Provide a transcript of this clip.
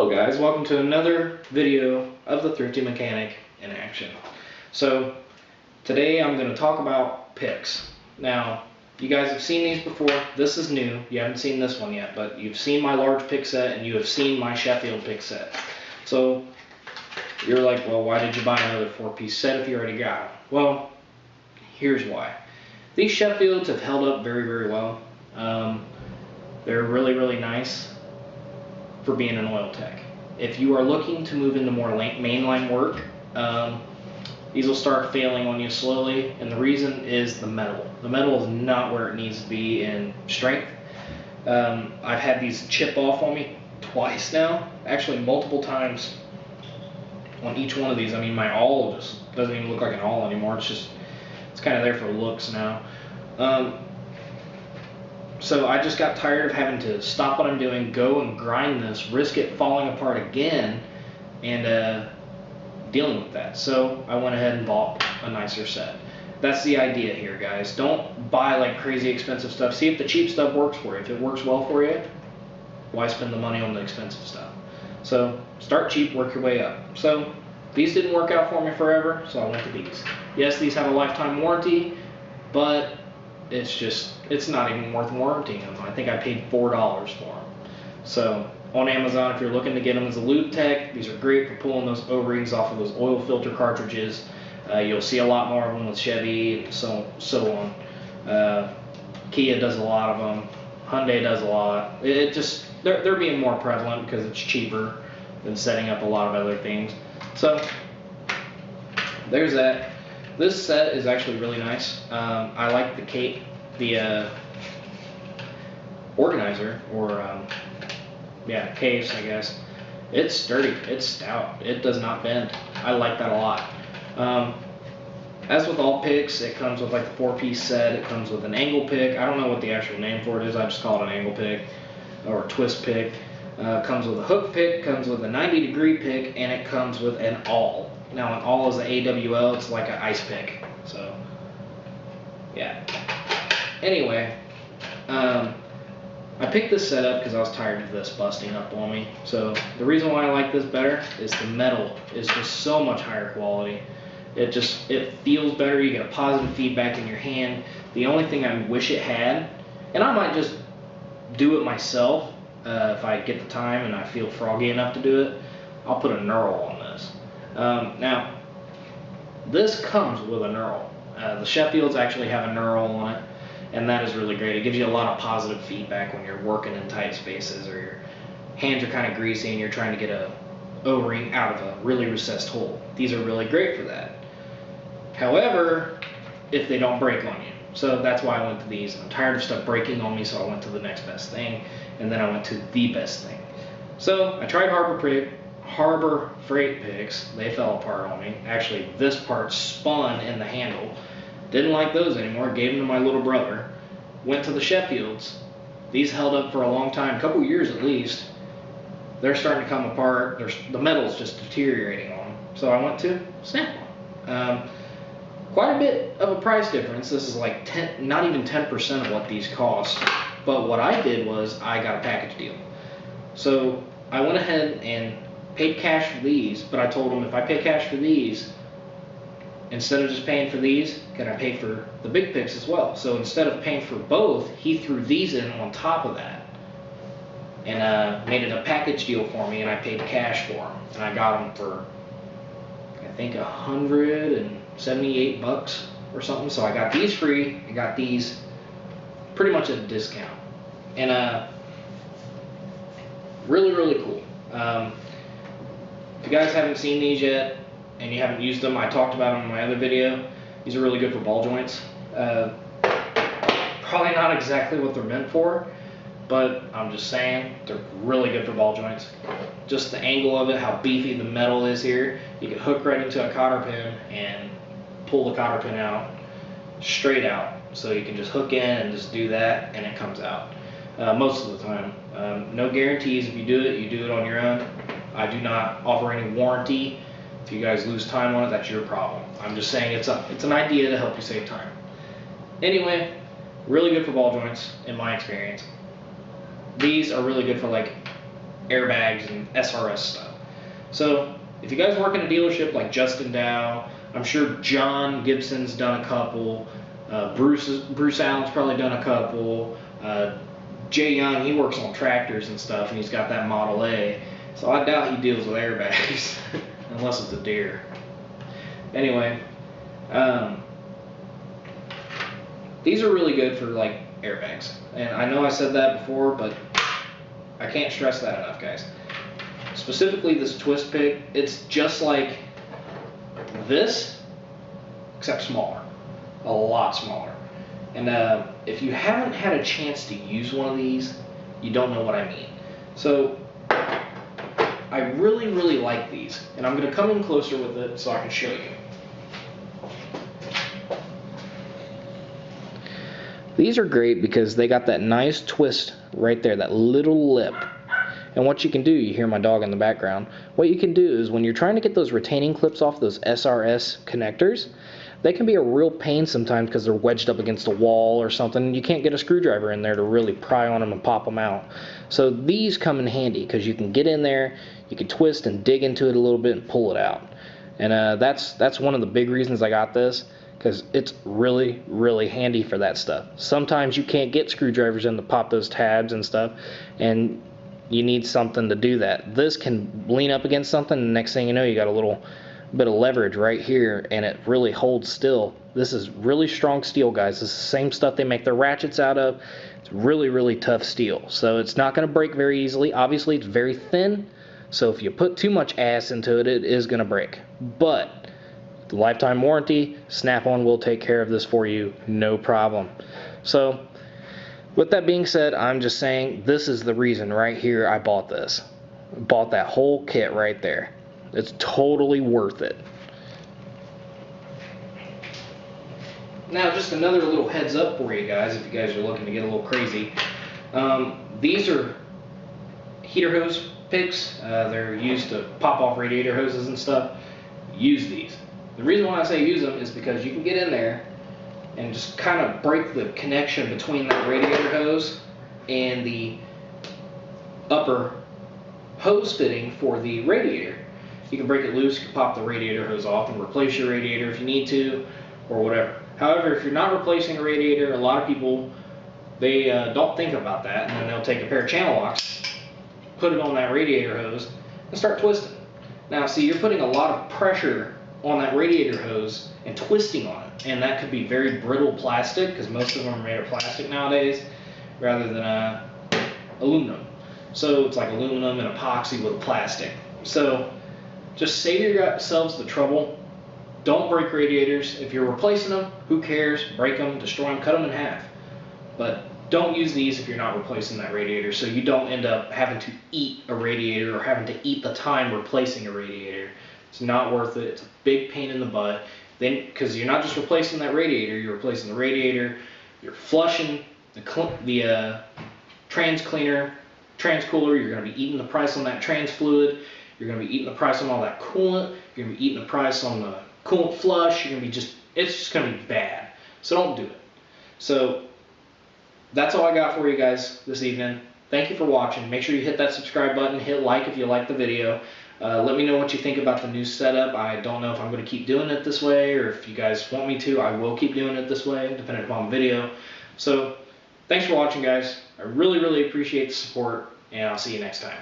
Hello guys, welcome to another video of the Thrifty Mechanic in action. So today I'm going to talk about picks. Now you guys have seen these before. This is new. You haven't seen this one yet, but you've seen my large pick set and you have seen my Sheffield pick set. So you're like, well, why did you buy another 4-piece set if you already got it? Well, here's why. These Sheffields have held up very, very well. They're really, really nice for being an oil tech. If you are looking to move into more mainline work, these will start failing on you slowly, and the reason is the metal. The metal is not where it needs to be in strength. I've had these chip off on me twice now, actually multiple times on each one of these. I mean, my awl just doesn't even look like an awl anymore. It's kind of there for looks now. So I just got tired of having to stop what I'm doing, go and grind this, risk it falling apart again, and dealing with that. So I went ahead and bought a nicer set. That's the idea here, guys. Don't buy like crazy expensive stuff. See if the cheap stuff works for you. If it works well for you, why spend the money on the expensive stuff? So start cheap, work your way up. So these didn't work out for me forever, so I went to these. Yes, these have a lifetime warranty, but it's not even worth warranting them. I think I paid $4 for them. So on Amazon, if you're looking to get them as a lube tech, these are great for pulling those O-rings off of those oil filter cartridges. You'll see a lot more of them with Chevy and so on. Kia does a lot of them. Hyundai does a lot. They're being more prevalent because it's cheaper than setting up a lot of other things. So there's that. This set is actually really nice. I like the organizer, or case, I guess. It's sturdy, it's stout, it does not bend. I like that a lot. As with all picks, it comes with like the 4-piece set. It comes with an angle pick. I don't know what the actual name for it is. I just call it an angle pick or a twist pick. Comes with a hook pick, comes with a 90-degree pick, and it comes with an awl. Now, an awl is an AWL. It's like an ice pick. So, yeah. Anyway, I picked this set up because I was tired of this busting up on me. So the reason why I like this better is the metal is just so much higher quality. It feels better. You get a positive feedback in your hand. The only thing I wish it had, and I might just do it myself if I get the time and I feel froggy enough to do it, I'll put a knurl on this. Now, this comes with a knurl. The Sheffields actually have a knurl on it, and that is really great. It gives you a lot of positive feedback when you're working in tight spaces or your hands are kind of greasy and you're trying to get a O-ring out of a really recessed hole. These are really great for that. However, if they don't break on you. So that's why I went to these. I'm tired of stuff breaking on me, so I went to the next best thing, and then I went to the best thing. So I tried Harbor Freight picks. They fell apart on me. Actually, this part spun in the handle. Didn't like those anymore. Gave them to my little brother. Went to the Sheffields. These held up for a long time, a couple years at least. They're starting to come apart. The metal's just deteriorating on them. So I went to Snap-on. Quite a bit of a price difference. This is like not even 10% of what these cost. But what I did was I got a package deal. So I went ahead and paid cash for these, but I told him if I pay cash for these, instead of just paying for these, can I pay for the big picks as well? So instead of paying for both, he threw these in on top of that and made it a package deal for me, and I paid cash for them. And I got them for, I think, $178 or something. So I got these free, I got these pretty much at a discount. And really, really cool. If you guys haven't seen these yet and you haven't used them, I talked about them in my other video. These are really good for ball joints. Probably not exactly what they're meant for, but I'm just saying they're really good for ball joints. Just the angle of it, how beefy the metal is here. You can hook right into a cotter pin and pull the cotter pin out straight out. So you can just hook in and just do that and it comes out. Most of the time. No guarantees. If you do it on your own. I do not offer any warranty. If you guys lose time on it, that's your problem. I'm just saying it's an idea to help you save time. Anyway, really good for ball joints in my experience. These are really good for like airbags and SRS stuff. So if you guys work in a dealership like Justin Dow, I'm sure John Gibson's done a couple, Bruce Allen's probably done a couple, Jay Young, he works on tractors and stuff, and he's got that Model A, so I doubt he deals with airbags, unless it's a deer. Anyway, these are really good for like airbags, and I know I said that before, but I can't stress that enough, guys. Specifically this twist pick, it's just like this, except smaller, a lot smaller. And if you haven't had a chance to use one of these, you don't know what I mean. So I really, really like these, and I'm going to come in closer with it so I can show you. These are great because they got that nice twist right there, that little lip. And what you can do, you hear my dog in the background, what you can do is when you're trying to get those retaining clips off those SRS connectors, they can be a real pain sometimes because they're wedged up against a wall or something. You can't get a screwdriver in there to really pry on them and pop them out. So these come in handy because you can get in there, you can twist and dig into it a little bit and pull it out. And that's one of the big reasons I got this, because it's really, really handy for that stuff. Sometimes you can't get screwdrivers in to pop those tabs and stuff, and you need something to do that. This can lean up against something, and the next thing you know, you got a little bit of leverage right here, and it really holds still. This is really strong steel, guys. This is the same stuff they make their ratchets out of. It's really, really tough steel, so it's not going to break very easily. Obviously, it's very thin, so if you put too much ass into it, it is going to break. But the lifetime warranty, Snap-on will take care of this for you, no problem. So with that being said, I'm just saying this is the reason right here I bought this. Bought that whole kit right there. It's totally worth it. Now, just another little heads up for you guys, if you guys are looking to get a little crazy. These are heater hose picks. They're used to pop off radiator hoses and stuff. Use these. The reason why I say use them is because you can get in there and just kind of break the connection between that radiator hose and the upper hose fitting for the radiator. You can break it loose, you can pop the radiator hose off and replace your radiator if you need to, or whatever. However, if you're not replacing a radiator, a lot of people, they don't think about that, and then they'll take a pair of channel locks, put it on that radiator hose, and start twisting. Now, see, you're putting a lot of pressure on that radiator hose and twisting on it, and that could be very brittle plastic, because most of them are made of plastic nowadays rather than aluminum. So it's like aluminum and epoxy with plastic. So just save yourselves the trouble. Don't break radiators. If you're replacing them, who cares? Break them, destroy them, cut them in half. But don't use these if you're not replacing that radiator, so you don't end up having to eat a radiator or having to eat the time replacing a radiator. It's not worth it. It's a big pain in the butt. Then, because you're not just replacing that radiator, you're replacing the radiator, you're flushing the trans cooler, you're going to be eating the price on that trans fluid, you're going to be eating the price on all that coolant, you're going to be eating the price on the coolant flush, it's just going to be bad. So don't do it. So that's all I got for you guys this evening. Thank you for watching. Make sure you hit that subscribe button, hit like if you like the video. Let me know what you think about the new setup. I don't know if I'm going to keep doing it this way, or if you guys want me to, I will keep doing it this way, depending upon the video. So thanks for watching, guys. I really, really appreciate the support, and I'll see you next time.